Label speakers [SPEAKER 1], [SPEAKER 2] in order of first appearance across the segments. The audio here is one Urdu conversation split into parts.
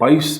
[SPEAKER 1] 22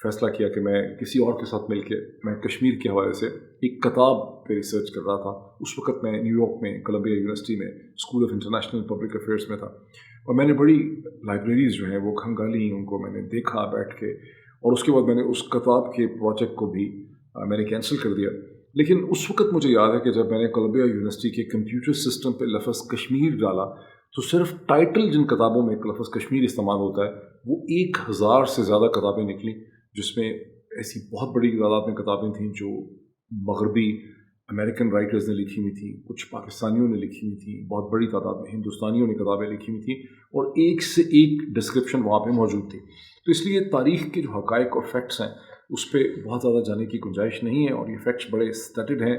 [SPEAKER 1] فیصلہ کیا کہ میں کسی اور کے ساتھ مل کے میں کشمیر کے حوالے سے ایک کتاب پہ ریسرچ کر رہا تھا. اس وقت میں نیو یارک میں کولمبیا یونیورسٹی میں school of international public affairs میں تھا, اور میں نے بڑی لائبریریز جو ہیں وہ کھنگالی, ان کو میں نے دیکھا بیٹھ کے, اور اس کے بعد میں نے اس کتاب کے پروجیکٹ کو بھی میں نے کینسل کر دیا. لیکن اس وقت مجھے یاد ہے کہ جب میں نے کولمبیا یونیورسٹی کے کمپیوٹر سسٹم پہ لفظ کشمیر ڈالا تو صرف ٹائٹل جن کتابوں میں لفظ کشمیر استعمال ہوتا ہے وہ 1000 سے زیادہ کتابیں نکلیں, جس میں ایسی بہت بڑی تعداد میں کتابیں تھیں جو مغربی امریکن رائٹرز نے لکھی ہوئی تھیں, کچھ پاکستانیوں نے لکھی ہوئی تھیں, بہت بڑی تعداد میں ہندوستانیوں نے کتابیں لکھی ہوئی تھیں, اور ایک سے ایک ڈسکرپشن وہاں پہ موجود تھی. تو اس لیے تاریخ کے جو حقائق اور فیکٹس ہیں اس پہ بہت زیادہ جانے کی گنجائش نہیں ہے, اور یہ فیکٹس بڑے اسٹڈڈ ہیں,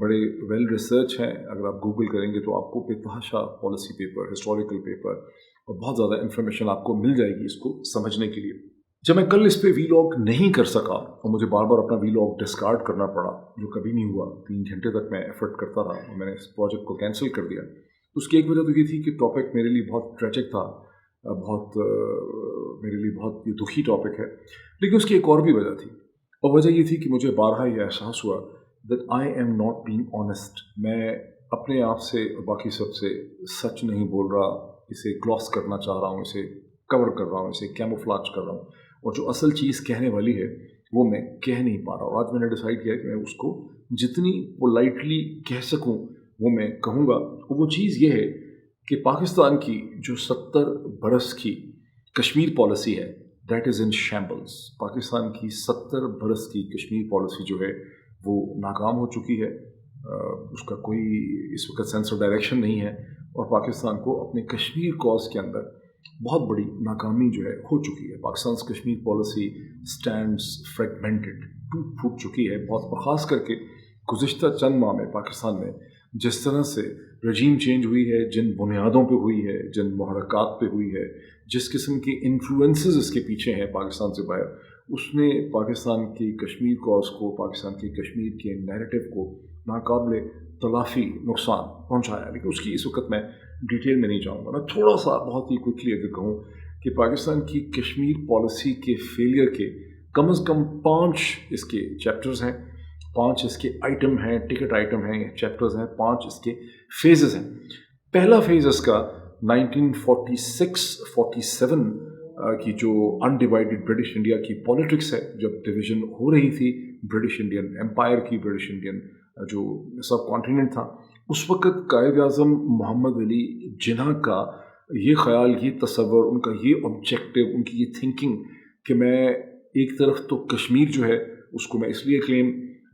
[SPEAKER 1] بڑے ویل ریسرچ ہیں. اگر آپ گوگل کریں گے تو آپ کو بے تحاشا پالیسی پیپر, ہسٹوریکل پیپر اور بہت زیادہ انفارمیشن آپ کو مل جائے گی اس کو سمجھنے کے لیے. جب میں کل اس پہ وی لاگ نہیں کر سکا اور مجھے بار بار اپنا وی لاگ ڈسکارڈ کرنا پڑا, جو کبھی نہیں ہوا, 3 گھنٹے تک میں ایفرٹ کرتا رہا اور میں نے اس پروجیکٹ کو کینسل کر دیا. اس کی ایک وجہ تو یہ تھی کہ ٹاپک میرے لیے بہت ٹریجک تھا, بہت میرے لیے بہت یہ دکھی ٹاپک ہے. لیکن اس کی ایک اور بھی وجہ تھی, اور وجہ یہ تھی کہ مجھے بارہا یہ احساس ہوا that I am not being honest. میں اپنے آپ سے اور باقی سب سے سچ نہیں بول رہا, اسے گلوس کرنا چاہ رہا ہوں, اسے کور کر رہا ہوں, اسے کیموفلاج کر رہا ہوں, اور جو اصل چیز کہنے والی ہے وہ میں کہہ نہیں پا رہا. اور آج میں نے ڈیسائیڈ کیا کہ میں اس کو جتنی پولائٹلی کہہ سکوں وہ میں کہوں گا. اور وہ چیز یہ ہے کہ پاکستان کی جو 70 برس کی کشمیر پالیسی ہے دیٹ از ان شیمبلز. پاکستان کی 70 برس کی کشمیر پالیسی جو ہے وہ ناکام ہو چکی ہے, اس کا کوئی اس وقت سینس آف ڈائریکشن نہیں ہے, اور پاکستان کو اپنے کشمیر کاز کے اندر بہت بڑی ناکامی جو ہے ہو چکی ہے. Pakistan Kashmir policy stands fragmented, ٹوٹ پھوٹ چکی ہے. بہت خاص کر کے گزشتہ چند ماہ میں پاکستان میں جس طرح سے رجیم چینج ہوئی ہے, جن بنیادوں پہ ہوئی ہے, جن محرکات پہ ہوئی ہے, جس قسم کے انفلوئنسز اس کے پیچھے ہیں پاکستان سے باہر, اس نے پاکستان کی کشمیر کاز کو, پاکستان کی کشمیر کے نیریٹو کو ناقابل تلافی نقصان پہنچایا. لیکن اس کی اس وقت میں ڈیٹیل میں نہیں جاؤں گا. میں تھوڑا سا بہت ہی کوئکلی اگر کہوں کہ پاکستان کی کشمیر پالیسی کے فیلئر کے کم از کم 5 اس کے چیپٹرز ہیں, 5 اس کے آئٹم ہیں, ٹکٹ آئٹم ہیں, چیپٹرز ہیں, 5 اس کے فیزز ہیں. پہلا فیز اس کا 1946-47 کی جو انڈیوائڈڈ برٹش انڈیا کی پالیٹکس ہے, جب ڈویژن ہو رہی تھی برٹش انڈین امپائر کی, برٹش انڈین جو سب کانٹیننٹ تھا, اس وقت قائد اعظم محمد علی جناح کا یہ خیال, یہ تصور, ان کا یہ آبجیکٹو, ان کی یہ تھنکنگ کہ میں ایک طرف تو کشمیر جو ہے اس کو میں اس لیے کلیم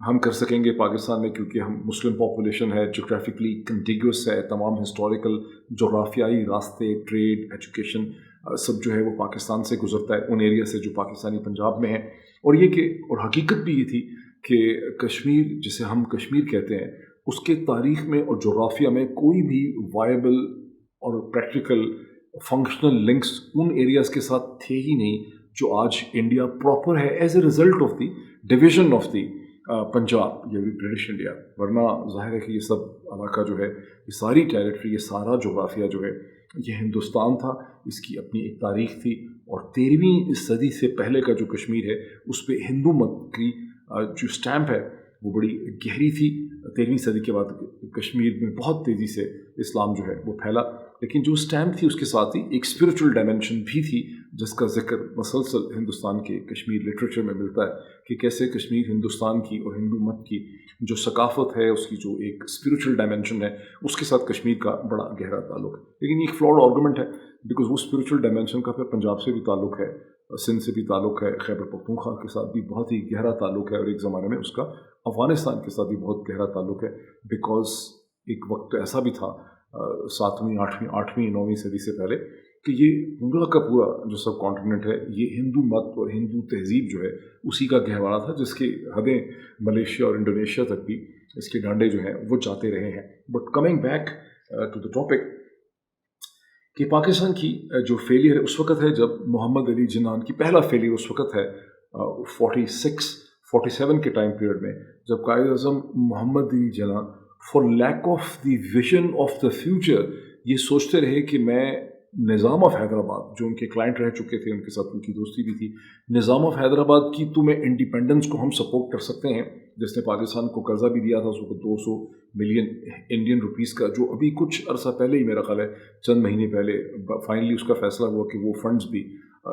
[SPEAKER 1] ہم کر سکیں گے پاکستان میں کیونکہ ہم مسلم پاپولیشن ہے, جغرافکلی کنٹیگوس ہے, تمام ہسٹوریکل جغرافیائی راستے, ٹریڈ, ایجوکیشن سب جو ہے وہ پاکستان سے گزرتا ہے, ان ایریا سے جو پاکستانی پنجاب میں ہیں. اور یہ کہ اور حقیقت بھی یہ تھی کہ کشمیر جسے ہم کشمیر کہتے ہیں اس کے تاریخ میں اور جغرافیہ میں کوئی بھی وائبل اور practical functional links in areas کے ساتھ تھے ہی نہیں جو آج انڈیا پراپر ہے as a result of the division of the Punjab یا برٹش انڈیا. ورنہ ظاہر ہے کہ یہ سب علاقہ جو ہے, یہ ساری ٹیریٹری, یہ سارا جغرافیہ جو ہے یہ ہندوستان تھا. اس کی اپنی ایک تاریخ تھی, اور 13ویں صدی سے پہلے کا جو کشمیر ہے اس پہ ہندو مت کی جو اسٹیمپ ہے وہ بڑی گہری تھی. 13ویں صدی کے بعد کشمیر میں بہت تیزی سے اسلام جو ہے وہ پھیلا, لیکن جو اسٹیمپ تھی اس کے ساتھ ہی ایک اسپریچول ڈائمینشن بھی تھی جس کا ذکر مسلسل ہندوستان کے کشمیر لٹریچر میں ملتا ہے کہ کیسے کشمیر ہندوستان کی اور ہندو مت کی جو ثقافت ہے, اس کی جو ایک اسپریچول ڈائمینشن ہے, اس کے ساتھ کشمیر کا بڑا گہرا تعلق ہے. لیکن یہ ایک فلاڈ آرگومنٹ ہے بیکاز وہ اسپریچول ڈائمینشن کا پھر پنجاب سے بھی تعلق ہے, سندھ سے بھی تعلق ہے, خیبر پختونخوا کے ساتھ بھی بہت ہی گہرا تعلق ہے, اور ایک زمانے میں اس کا افغانستان کے ساتھ بھی بہت گہرا تعلق ہے بیکاز ایک وقت ایسا بھی تھا 7ویں 8ویں 9ویں صدی سے پہلے کہ یہ پورا کا پورا جو سب کانٹیننٹ ہے یہ ہندو مت اور ہندو تہذیب جو ہے اسی کا گہوارہ تھا, جس کی حدیں ملیشیا اور انڈونیشیا تک بھی اس کے ڈانڈے جو ہیں وہ جاتے رہے ہیں. But coming back to the topic کہ پاکستان کی جو فیلئر ہے اس وقت ہے جب محمد علی جناح کی پہلا فیلئر اس وقت ہے 47 کے ٹائم پیریڈ میں, جب Quaid Azam Muhammad Ali Jinnah for lack of the vision of the future یہ سوچتے رہے کہ میں نظام آف حیدرآباد جو ان کے کلائنٹ رہ چکے تھے، ان کے ساتھ ان کی دوستی بھی تھی، نظام آف حیدرآباد کی تمہیں انڈیپینڈنس کو ہم سپورٹ کر سکتے ہیں، جس نے پاکستان کو قرضہ بھی دیا تھا اس وقت 200 ملین انڈین روپیز کا، جو ابھی کچھ عرصہ پہلے ہی میرا خیال ہے چند مہینے پہلے فائنلی اس کا فیصلہ ہوا کہ وہ فنڈز بھی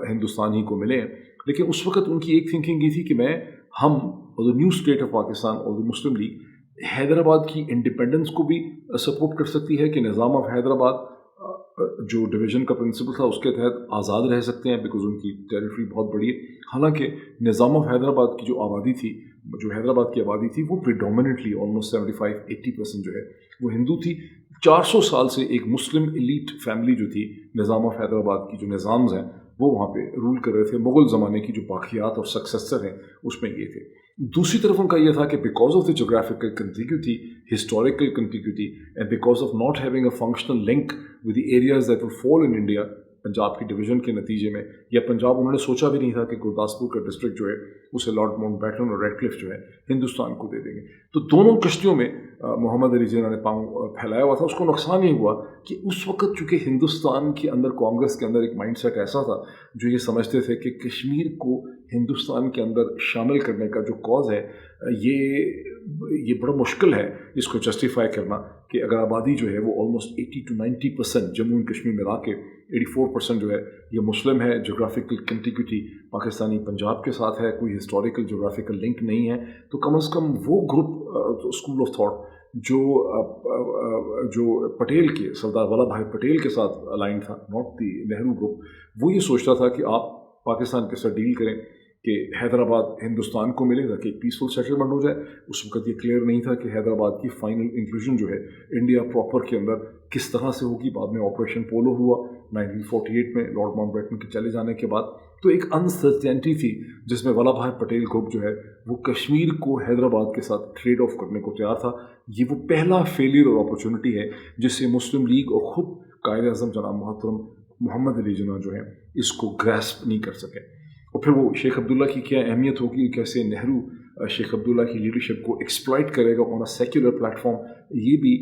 [SPEAKER 1] ہندوستان ہی کو ملے ہیں. لیکن اس وقت ان کی ایک تھنکنگ یہ تھی کہ ہم اور نیو اسٹیٹ آف پاکستان اور مسلم لیگ حیدرآباد کی انڈیپینڈنس کو بھی سپورٹ کر سکتی ہے کہ نظام آف حیدرآباد جو ڈویژن کا پرنسپل تھا اس کے تحت آزاد رہ سکتے ہیں، بیکاز ان کی ٹیریٹری بہت بڑی ہے. حالانکہ نظام آف حیدرآباد کی جو آبادی تھی، جو حیدرآباد کی آبادی تھی، وہ پریڈومننٹلی آلموسٹ 75-80% جو ہے وہ ہندو تھی. 400 سال سے ایک مسلم ایلیٹ فیملی جو تھی نظام آف حیدرآباد کی جو نظامز ہیں وہ وہاں پہ رول کر رہے تھے. مغل زمانے کی جو باقیات اور سکسیسر ہیں اس میں یہ تھے. دوسری طرف ان کا یہ تھا کہ because of the geographical contiguity, historical contiguity, and because of not having a functional link with the areas that will fall in India, Punjab کی ڈویژن کے نتیجے میں، یا پنجاب انہوں نے سوچا بھی نہیں تھا کہ گرداسپور کا ڈسٹرکٹ جو ہے اسے لارڈ ماؤنٹ بیٹن اور ریڈ کلف جو ہے ہندوستان کو دے دیں گے. تو دونوں کشتیوں میں محمد علی جناح نے پاؤں پھیلایا ہوا تھا. اس کو نقصان یہ ہوا کہ اس وقت چونکہ ہندوستان کے اندر کانگریس کے اندر ایک مائنڈ سیٹ ایسا تھا جو یہ سمجھتے تھے کہ کشمیر کو ہندوستان کے اندر شامل کرنے کا جو کاز ہے یہ بڑا مشکل ہے اس کو جسٹیفائی کرنا، کہ اگر آبادی جو ہے وہ آلموسٹ 80-90% جموں اینڈ کشمیر ملا کے 84% جو ہے یہ مسلم ہے. جغرافیکل کنٹیگیوٹی پاکستانی پنجاب کے ساتھ ہے، کوئی ہسٹوریکل جغرافیکل لنک نہیں ہے. تو کم از کم وہ گروپ اسکول آف تھاٹ جو پٹیل کے سردار ولبھ بھائی پٹیل کے ساتھ الائن تھا، ناٹ دی نہرو گروپ، وہ یہ سوچتا تھا کہ آپ پاکستان کے ساتھ ڈیل کریں کہ حیدرآباد ہندوستان کو ملے تاکہ ایک پیسفل سیٹلمنٹ ہو جائے. اس وقت یہ کلیئر نہیں تھا کہ حیدرآباد کی فائنل انکلوژن جو ہے انڈیا پراپر کے اندر کس طرح سے ہوگی. بعد میں آپریشن پولو ہوا 1948 میں لارڈ ماؤنٹ بیٹن کے چلے جانے کے بعد. تو ایک انسرٹینٹی تھی جس میں ولبھ بھائی پٹیل گروپ جو ہے وہ کشمیر کو حیدرآباد کے ساتھ ٹریڈ آف کرنے کو تیار تھا. یہ وہ پہلا فیلئر اور اپرچونٹی ہے جس سے مسلم لیگ اور خود قائد اعظم جناب محترم محمد علی جناح جو ہے اس کو گراسپ نہیں کر سکے. اور پھر وہ شیخ عبداللہ کی کیا اہمیت ہوگی، کیسے نہرو شیخ عبداللہ کی لیڈرشپ کو ایکسپلائٹ کرے گا آن اے سیکولر پلیٹ فارم، یہ بھی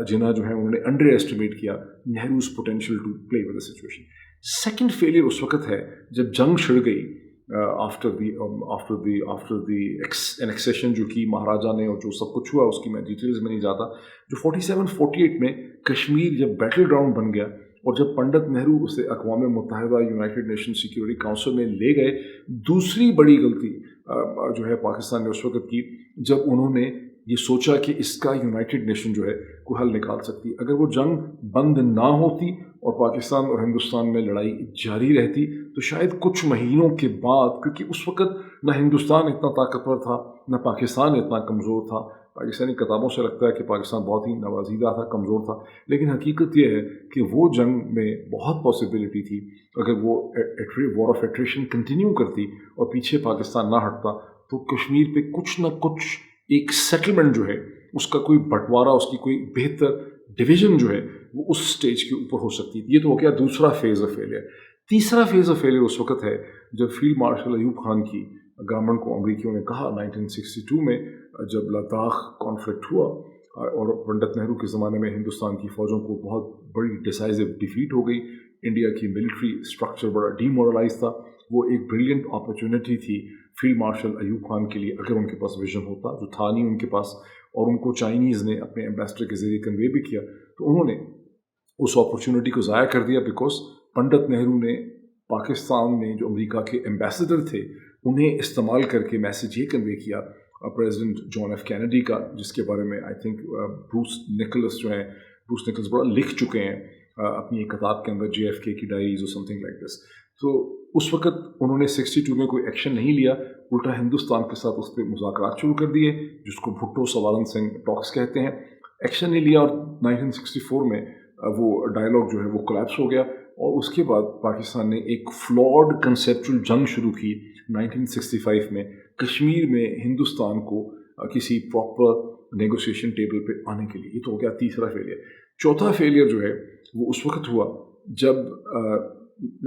[SPEAKER 1] جناح جو ہے انہوں نے انڈر ایسٹیمیٹ کیا Nehru's potential to play with the situation. Second failure اس وقت ہے جب جنگ چھڑ گئی آفٹر دی انیکسیشن جو کی مہاراجا نے، اور جو سب کچھ ہوا اس کی میں ڈیٹیلز میں نہیں جاتا. جو 47-48 میں کشمیر جب بیٹل گراؤنڈ بن گیا اور جب پنڈت نہرو اسے اقوام متحدہ یونائٹڈ نیشن سیکیورٹی کونسل میں لے گئے، دوسری بڑی غلطی جو ہے پاکستان نے اس وقت کی جب انہوں نے یہ سوچا کہ اس کا یونائٹڈ نیشن جو ہے کوئی حل نکال سکتی. اگر وہ جنگ بند نہ ہوتی اور پاکستان اور ہندوستان میں لڑائی جاری رہتی تو شاید کچھ مہینوں کے بعد، کیونکہ اس وقت نہ ہندوستان اتنا طاقتور تھا نہ پاکستان اتنا کمزور تھا. پاکستانی کتابوں سے لگتا ہے کہ پاکستان بہت ہی نوازیدہ تھا، کمزور تھا، لیکن حقیقت یہ ہے کہ وہ جنگ میں بہت پاسبلٹی تھی اگر وہ وار آف ایٹریشن کنٹینیو کرتی اور پیچھے پاکستان نہ ہٹتا تو کشمیر پہ کچھ نہ کچھ ایک سیٹلمنٹ جو ہے اس کا کوئی بٹوارا، اس کی کوئی بہتر ڈویژن جو ہے وہ اس سٹیج کے اوپر ہو سکتی تھی. یہ تو ہو گیا دوسرا فیز آف فیلئر. تیسرا فیز آف فیلئر اس وقت ہے جب فیلڈ مارشل ایوب خان کی گورنمنٹ کو امریکیوں نے کہا 1962 میں جب لداخ کانفلکٹ ہوا اور پنڈت نہرو کے زمانے میں ہندوستان کی فوجوں کو بہت بڑی ڈیسائزو ڈیفیٹ ہو گئی، انڈیا کی ملٹری اسٹرکچر بڑا ڈی مورلائز تھا. وہ ایک بریلینٹ اپرچونٹی تھی فیلڈ مارشل ایوب خان کے لیے، اگر ان کے پاس ویژن ہوتا، جو تھا نہیں ان کے پاس، اور ان کو چائنیز نے اپنے ایمبیسڈر کے ذریعے کنوے بھی کیا، تو انہوں نے اس اپرچونٹی کو ضائع کر دیا. بیکاز پنڈت نہرو نے پاکستان میں جو امریکہ کے ایمبیسڈر تھے انہیں استعمال کر کے میسج یہ کنوے کیا پریزیڈنٹ جان ایف کینیڈی کا، جس کے بارے میں آئی تھنک بروس نکلس بڑا لکھ چکے ہیں اپنی ایک کتاب کے اندر، جے ایف کے کی ڈائریز اور سم تھنگ لائک دس. تو اس وقت انہوں نے 62 میں کوئی ایکشن نہیں لیا، الٹا ہندوستان کے ساتھ اس پہ مذاکرات شروع کر دیے جس کو بھٹو سوالن سنگھ ٹاکس کہتے ہیں. ایکشن نہیں لیا اور 1964 میں وہ ڈائلاگ جو ہے وہ کولیپس ہو گیا، اور اس کے بعد پاکستان نے ایک فلاڈ کنسیپچل جنگ شروع کی 1965 میں کشمیر میں ہندوستان کو کسی پراپر نیگوسیشن ٹیبل پہ آنے کے لیے. یہ تو ہو گیا تیسرا فیلئر. چوتھا فیلئر جو ہے وہ اس وقت ہوا جب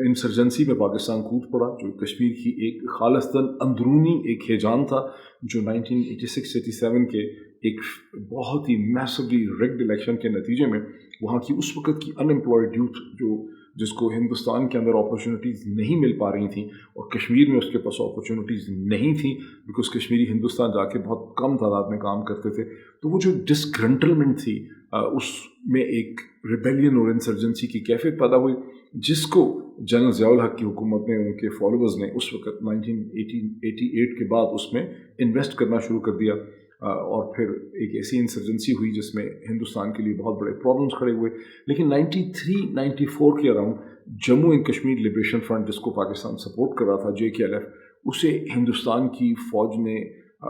[SPEAKER 1] انسرجنسی میں پاکستان کود پڑا، جو کشمیر کی ایک خالصتاً اندرونی ایک ہیجان تھا جو 1986-87 کے ایک بہت ہی میسولی ریگڈ الیکشن کے نتیجے میں وہاں کی اس وقت کی ان امپلائڈ یوتھ جو جس کو ہندوستان کے اندر اپرچونیٹیز نہیں مل پا رہی تھیں اور کشمیر میں اس کے پاس اپرچونیٹیز نہیں تھیں بیکاز کشمیری ہندوستان جا کے بہت کم تعداد میں کام کرتے تھے. تو وہ جو ڈسگرنٹلمنٹ تھی اس میں ایک ریبیلین اور انسرجنسی کی کیفیت پیدا ہوئی جس کو جنرل ضیاء الحق کی حکومت نے ان کے فالوورز نے اس وقت 1988 کے بعد اس میں انویسٹ کرنا شروع کر دیا اور پھر ایک ایسی انسرجنسی ہوئی جس میں ہندوستان کے لیے بہت بڑے پرابلمس کھڑے ہوئے. لیکن 93-94 کے around Jammu and Kashmir liberation front جس کو پاکستان سپورٹ کر رہا تھا JKLF اسے ہندوستان کی فوج نے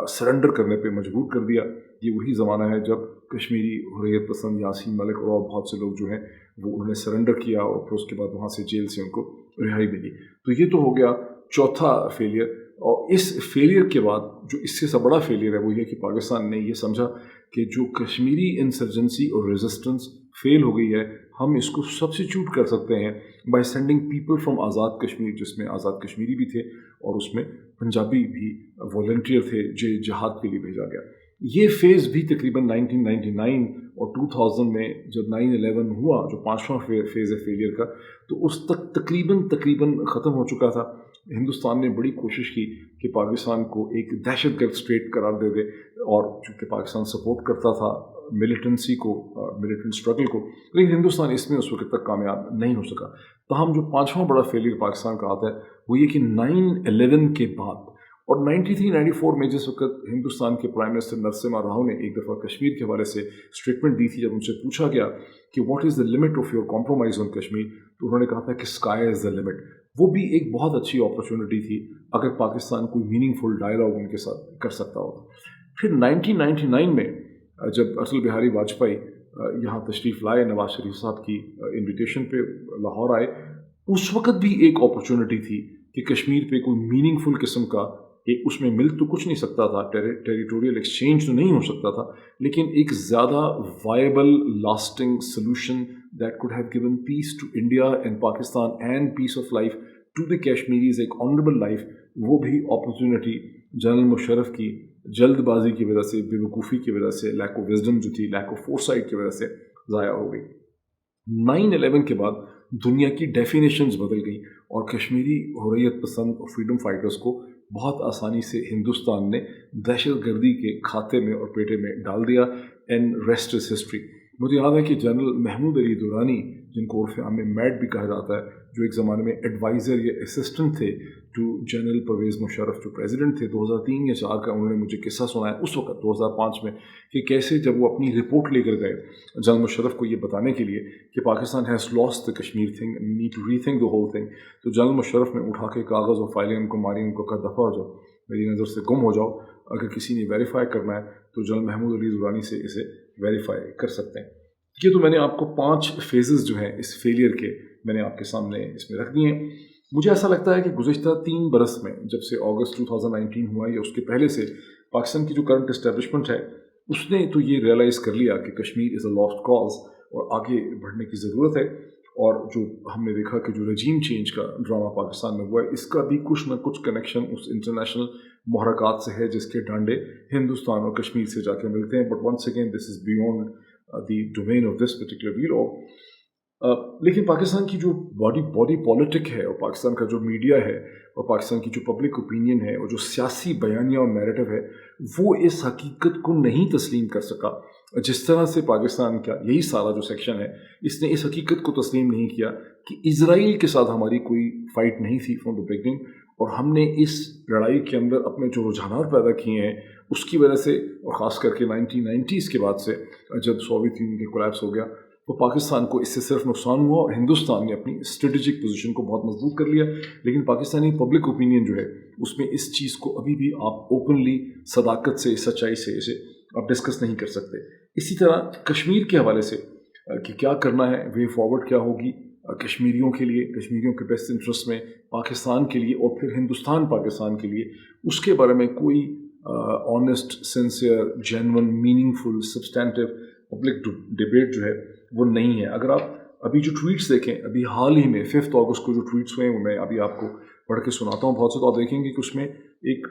[SPEAKER 1] سرنڈر کرنے پہ مجبور کر دیا. یہ وہی زمانہ ہے جب کشمیری حریت پسند یاسین ملک اور بہت سے لوگ جو ہیں وہ انہوں نے سرنڈر کیا اور پھر اس کے بعد وہاں سے جیل سے ان کو رہائی ملی. تو یہ تو ہو گیا چوتھا فیلئر. اور اس فیلئر کے بعد جو اس سے بڑا فیلئر ہے وہ یہ کہ پاکستان نے یہ سمجھا کہ جو کشمیری انسرجنسی اور ریزسٹنس فیل ہو گئی ہے ہم اس کو سبسٹیٹیوٹ کر سکتے ہیں by sending people from Azad Kashmir جس میں آزاد کشمیری بھی تھے اور اس میں پنجابی بھی والنٹیئر تھے جو جہاد کے لیے بھیجا گیا. یہ فیز بھی تقریباً 1999 اور 2000 میں جب 9/11 ہوا جو 5واں فیز ہے فیلئر کا تو اس تک تقریباً ختم ہو چکا تھا. ہندوستان نے بڑی کوشش کی کہ پاکستان کو ایک دہشت گرد اسٹیٹ قرار دے دے اور چونکہ پاکستان سپورٹ کرتا تھا ملیٹنسی کو ملیٹنٹ اسٹرگل کو لیکن ہندوستان اس میں اس وقت تک کامیاب نہیں ہو سکا. تاہم جو 5واں بڑا فیلئر پاکستان کا آتا ہے وہ یہ کہ 9/11 کے بعد اور 93-94 میں جس وقت ہندوستان کے پرائم منسٹر نرسمہا راؤ نے ایک دفعہ کشمیر کے حوالے سے اسٹیٹمنٹ دی تھی جب ان سے پوچھا گیا کہ what is the limit of your compromise on Kashmir تو انہوں نے کہا تھا کہ اسکائی از دا لمٹ. وہ بھی ایک بہت اچھی اپرچونٹی تھی اگر پاکستان کوئی میننگ فل ڈائلاگ ان کے ساتھ کر سکتا ہوتا. پھر 1999 میں جب اٹل بہاری واجپئی یہاں تشریف لائے نواز شریف صاحب کی انویٹیشن پہ لاہور آئے اس وقت بھی ایک اپرچونٹی تھی کہ کشمیر پہ کوئی میننگ فل قسم کا اس میں مل تو کچھ نہیں سکتا تھا ٹیریٹوریل ایکسچینج تو نہیں ہو سکتا تھا لیکن ایک زیادہ viable lasting solution that could have given peace to India and Pakistan and peace of life to the Kashmiris ایک آنریبل لائف وہ بھی اپرچونٹی جنرل مشرف کی جلد بازی کی وجہ سے بے وقوفی کی وجہ سے لیک آف وزڈم جو تھی لیک آف فورسائٹ کی وجہ سے ضائع ہو گئی. 9/11 کے بعد دنیا کی ڈیفینیشنز بدل گئی اور کشمیری حریت پسند اور فریڈم فائٹرز کو بہت آسانی سے ہندوستان نے دہشت گردی کے کھاتے میں اور پیٹے میں ڈال دیا اینڈ ریسٹ از ہسٹری. مجھے یاد ہے کہ جنرل محمود علی درانی جن کو عرف عام میں میڈ بھی کہا جاتا ہے جو ایک زمانے میں ایڈوائزر یا اسسٹنٹ تھے ٹو جنرل پرویز مشرف جو پریزیڈنٹ تھے 2003 یا 4 کا انہوں نے مجھے قصہ سنایا اس وقت 2005 میں کہ کیسے جب وہ اپنی رپورٹ لے کر گئے جنرل مشرف کو یہ بتانے کے لیے کہ Pakistan has lost the Kashmir thing and need to rethink the whole thing تو جنرل مشرف نے اٹھا کے کاغذ اور فائلیں ان کو ماری ان کو کہا دفعہ ہو جاؤ میری نظر سے گم ہو جاؤ اگر کسی نے ویریفائی کرنا ہے تو جنرل محمود علی درانی سے اسے ویریفائی کر سکتے ہیں. یہ تو میں نے آپ کو 5 فیزز جو ہیں اس فیلئر کے میں نے آپ کے سامنے اس میں رکھ دیے ہیں. مجھے ایسا لگتا ہے کہ گزشتہ 3 برس میں جب سے اگست 2019 ہوا یا اس کے پہلے سے پاکستان کی جو کرنٹ اسٹیبلشمنٹ ہے اس نے تو یہ ریئلائز کر لیا کہ کشمیر از اے لاسٹ کاز اور آگے بڑھنے کی ضرورت ہے. اور جو ہم نے دیکھا کہ جو رجیم چینج کا ڈرامہ پاکستان میں ہوا ہے اس کا بھی کچھ نہ کچھ کنیکشن اس انٹرنیشنل محرکات سے ہے جس کے ڈانڈے ہندوستان اور کشمیر سے جا کے ملتے ہیں. But once again this is beyond the domain of this particular value. لیکن پاکستان کی جو باڈی پالیٹک ہے اور پاکستان کا جو میڈیا ہے اور پاکستان کی جو پبلک اوپینین ہے اور جو سیاسی بیانیہ اور نیریٹو ہے وہ اس حقیقت کو نہیں تسلیم کر سکا جس طرح سے پاکستان کا یہی سارا جو سیکشن ہے اس نے اس حقیقت کو تسلیم نہیں کیا کہ اسرائیل کے ساتھ ہماری کوئی فائٹ نہیں تھی فرام دا بگننگ اور ہم نے اس لڑائی کے اندر اپنے جو رجحانات پیدا کیے ہیں اس کی وجہ سے اور خاص کر کے 1990s کے بعد سے جب سوویت یونین کے کولیپس ہو گیا تو پاکستان کو اس سے صرف نقصان ہوا اور ہندوستان نے اپنی اسٹریٹجک پوزیشن کو بہت مضبوط کر لیا. لیکن پاکستانی پبلک اوپینین جو ہے اس میں اس چیز کو ابھی بھی آپ اوپنلی صداقت سے سچائی سے اسے آپ ڈسکس نہیں کر سکتے. اسی طرح کشمیر کے حوالے سے کہ کیا کرنا ہے وے فارورڈ کیا ہوگی کشمیریوں کے لیے کشمیریوں کے بیسٹ انٹرسٹ میں پاکستان کے لیے اور پھر ہندوستان پاکستان کے لیے اس کے بارے میں کوئی آنیسٹ سنسیئر جینون میننگ فل سبسٹینٹیو پبلک ڈبیٹ جو ہے وہ نہیں ہے. اگر آپ ابھی جو ٹویٹس دیکھیں ابھی حال ہی میں 5 اگست کو جو ٹویٹس ہوئے ہیں وہ میں ابھی آپ کو پڑھ کے سناتا ہوں بہت سے تو آپ دیکھیں گے کہ اس میں ایک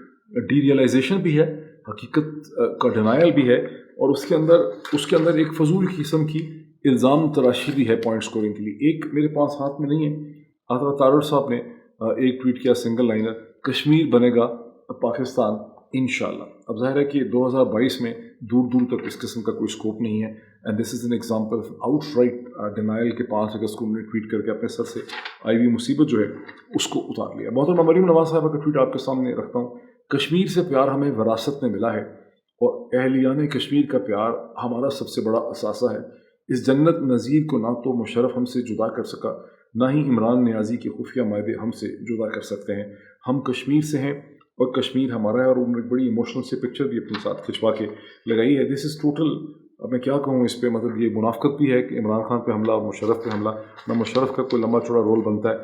[SPEAKER 1] ڈی ریئلائزیشن بھی ہے حقیقت کا ڈینائل بھی ہے اور اس کے اندر ایک فضول قسم کی الزام تراشی بھی ہے پوائنٹ اسکورنگ کے لیے. ایک میرے پاس ہاتھ میں نہیں ہے, عطا تارڑ صاحب نے ایک ٹویٹ کیا سنگل لائنر, کشمیر بنے گا پاکستان انشاءاللہ. اب ظاہر ہے کہ 2022 میں دور دور تک اس قسم کا کوئی اسکوپ نہیں ہے, and this is an example out right denial کے 5 اگست کو انہوں نے ٹویٹ کر کے اپنے سر سے آئی ہوئی مصیبت جو ہے اس کو اتار لیا. محترمہ مریم نواز صاحبہ کا ٹویٹ آپ کے سامنے رکھتا ہوں. کشمیر سے پیار ہمیں وراثت میں ملا ہے اور اہلیان کشمیر کا پیار ہمارا سب سے بڑا اثاثہ ہے. اس جنت نظیر کو نہ تو مشرف ہم سے جدا کر سکا, نہ ہی عمران نیازی کے خفیہ معاہدے ہم سے جدا کر سکتے ہیں. ہم کشمیر سے ہیں اور کشمیر ہمارا ہے. اور انہوں نے بڑی ایموشنل سے پکچر بھی اپنے ساتھ کھنچوا کے لگائی ہے. دس از ٹوٹل, اب میں کیا کہوں اس پہ, مطلب یہ منافقت بھی ہے کہ عمران خان پہ حملہ اور مشرف پہ حملہ. نہ مشرف کا کوئی لمبا چوڑا رول بنتا ہے,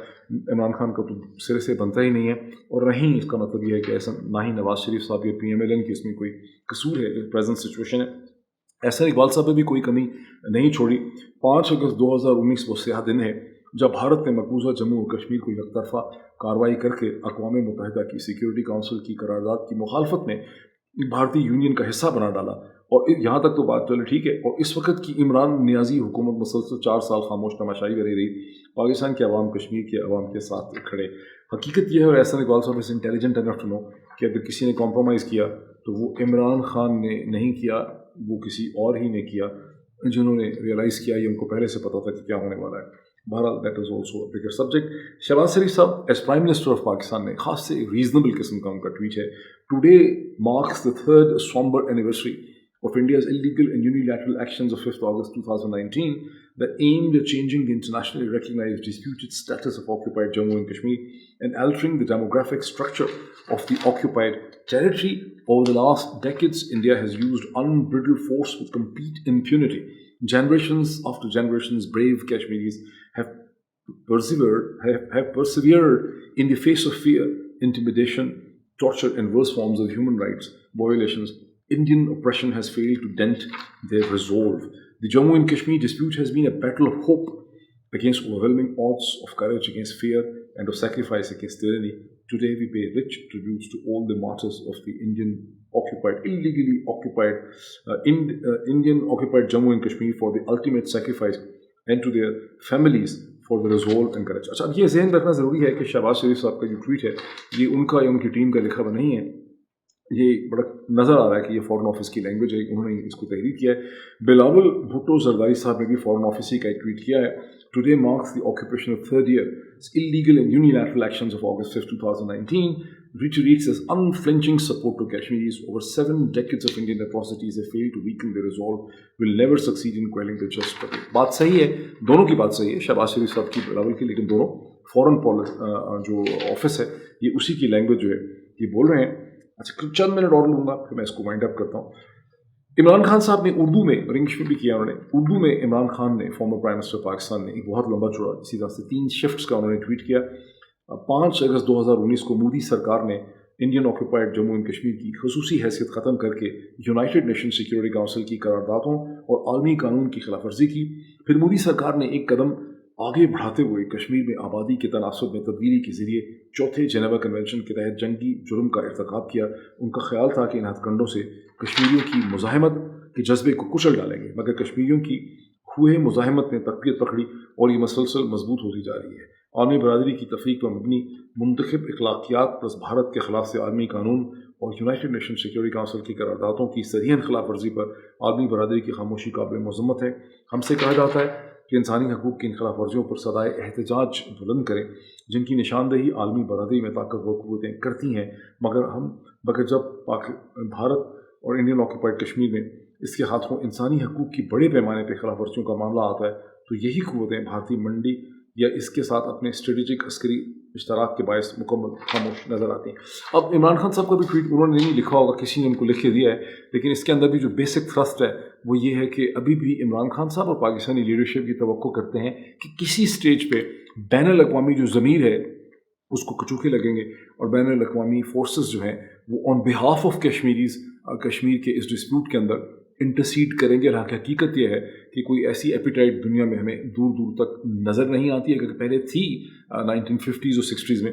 [SPEAKER 1] عمران خان کا تو سرے سے بنتا ہی نہیں ہے, اور نہیں اس کا مطلب یہ ہے کہ ایسا نہ ہی نواز شریف صاحب یا PMLN کی اس میں کوئی قصور ہے. جو پریزنٹ سچویشن ہے, احسن اقبال صاحب نے بھی کوئی کمی نہیں چھوڑی. 5 اگست 2019 وہ سیاہ دن ہے جب بھارت نے مقبوضہ جموں اور کشمیر کو یک طرفہ کارروائی کر کے اقوام متحدہ کی سیکیورٹی کونسل کی قرارداد کی مخالفت میں بھارتی یونین کا حصہ بنا ڈالا. اور یہاں تک تو بات چلے ٹھیک ہے, اور اس وقت کی عمران نیازی حکومت مسلسل 4 سال خاموش تماشائی کری رہی. پاکستان کے عوام کشمیر کے عوام کے ساتھ کھڑے. حقیقت یہ ہے, اور احسن اقبال صاحب اس انٹیلیجنٹ انف ٹو نو کہ اگر کسی نے کمپرومائز کیا تو وہ عمران خان نے نہیں کیا, وہ کسی اور ہی نے کیا. جنہوں نے ریئلائز کیا یہ ان کو پہلے سے پتا تھا کہ کیا ہونے والا ہے. بہرحال that is also a bigger subject. Shehbaz Sharif صاحب as prime minister of Pakistan نے خاص سے ریزنیبل قسم کا ان کا ٹویٹ ہے. Today marks the 3rd somber anniversary of India's illegal and unilateral actions of 5th August 2019 that aimed at changing the internationally recognized disputed status of occupied Jammu and Kashmir and altering the demographic structure of the occupied territory. Over the last decades, India has used unbridled force with complete impunity. Generations after generations, brave Kashmiris have persevered in the face of fear, intimidation, torture, and worse forms of human rights violations. Indian oppression has failed to dent their resolve. The Jammu and Kashmir dispute has been a battle of hope against overwhelming odds, of courage against fear, and of sacrifice against tyranny. Today we pay rich tributes to all the martyrs of the illegally occupied Indian occupied Jammu and Kashmir for the ultimate sacrifice, and to their families for the resolve and courage. اچھا, اب یہ ذہن رکھنا ضروری ہے کہ شہباز شریف صاحب کا جو ٹویٹ ہے یہ ان کا یا ان کی ٹیم کا لکھا ہوا نہیں ہے. یہ بڑا نظر آ رہا ہے کہ یہ فارن آفس کی لینگویج ہے, انہوں نے اس کو تحریر کیا ہے. بلاول بھٹو زرداری صاحب نے بھی فارن آفس ہی کا ایک ٹویٹ کیا ہے. Today marks the occupation of 3rd year. Its illegal and unilateral actions of August 5, 2019 reiterates its unflinching support to Kashmiris. Over 7 decades of Indian atrocities have failed to weaken their resolve, will never succeed in quelling the just struggle. بات صحیح ہے, دونوں کی بات صحیح ہے, شہباز شریف صاحب کی, بلاول کی, لیکن دونوں فورن جو آفس ہے یہ اسی کی لینگویج جو ہے یہ بول رہے ہیں. اچھا, چند منٹ اور لوں گا پھر میں اس کو وائنڈ اپ کرتا ہوں. عمران خان صاحب نے اردو میں, اور انگلش میں بھی کیا انہوں نے, اردو میں عمران خان نے فارمر پرائم منسٹر پاکستان نے ایک بہت لمبا چوڑا اسی طرح سے 3 شفٹس کا انہوں نے ٹویٹ کیا. 5 اگست 2019 کو مودی سرکار نے Indian occupied Jammu and Kashmir کی خصوصی حیثیت ختم کر کے یونائٹڈ نیشن سیکیورٹی کونسل کی قراردادوں اور عالمی قانون کی خلاف ورزی کی. پھر مودی سرکار نے ایک قدم آگے بڑھاتے ہوئے کشمیر میں آبادی کے تناسب میں تبدیلی کے ذریعے 4تھے جنیوا کنونشن کے تحت جنگی جرم کا ارتکاب کیا. ان کا خیال تھا کہ ان ہتھ کنڈوں سے کشمیریوں کی مزاحمت کے جذبے کو کچل ڈالیں گے, مگر کشمیریوں کی ہوئے مزاحمت نے تقویت پکڑی اور یہ مسلسل مضبوط ہوتی جا رہی ہے. عالمی برادری کی تفریق پر مبنی منتخب اخلاقیات پلس بھارت کے خلاف سے عالمی قانون اور یونائٹڈ نیشن سیکیورٹی کونسل کی قراردادوں کی صریحاً خلاف ورزی پر عالمی برادری کی خاموشی قابل مذمت ہے. ہم سے کہا جاتا ہے کہ انسانی حقوق کی ان خلاف ورزیوں پر صدائے احتجاج بلند کریں, جن کی نشاندہی عالمی برادری میں طاقتور قوتیں کرتی ہیں, مگر جب بھارت اور انڈین آکوپائڈ کشمیر میں اس کے ہاتھوں انسانی حقوق کی بڑے پیمانے پہ خلاف ورزیوں کا معاملہ آتا ہے تو یہی قوتیں بھارتی منڈی یا اس کے ساتھ اپنے اسٹریٹجک عسکری اشتراک کے باعث مکمل خاموش نظر آتی ہیں. اب عمران خان صاحب کا بھی ٹویٹ انہوں نے نہیں لکھا ہوگا, کسی نے ان کو لکھ کے دیا ہے, لیکن اس کے اندر بھی جو بیسک تھرسٹ ہے وہ یہ ہے کہ ابھی بھی عمران خان صاحب اور پاکستانی لیڈرشپ کی توقع کرتے ہیں کہ کسی سٹیج پہ بین الاقوامی جو ضمیر ہے اس کو کچوکے لگیں گے اور بین الاقوامی فورسز جو ہیں وہ آن بہاف آف کشمیریز کشمیر کے اس ڈسپیوٹ کے اندر انٹرسیڈ کریں گے. اور حقیقت یہ ہے کہ کوئی ایسی ایپیٹائٹ دنیا میں ہمیں دور دور تک نظر نہیں آتی ہے. اگر پہلے تھی 1950s اور 60s میں,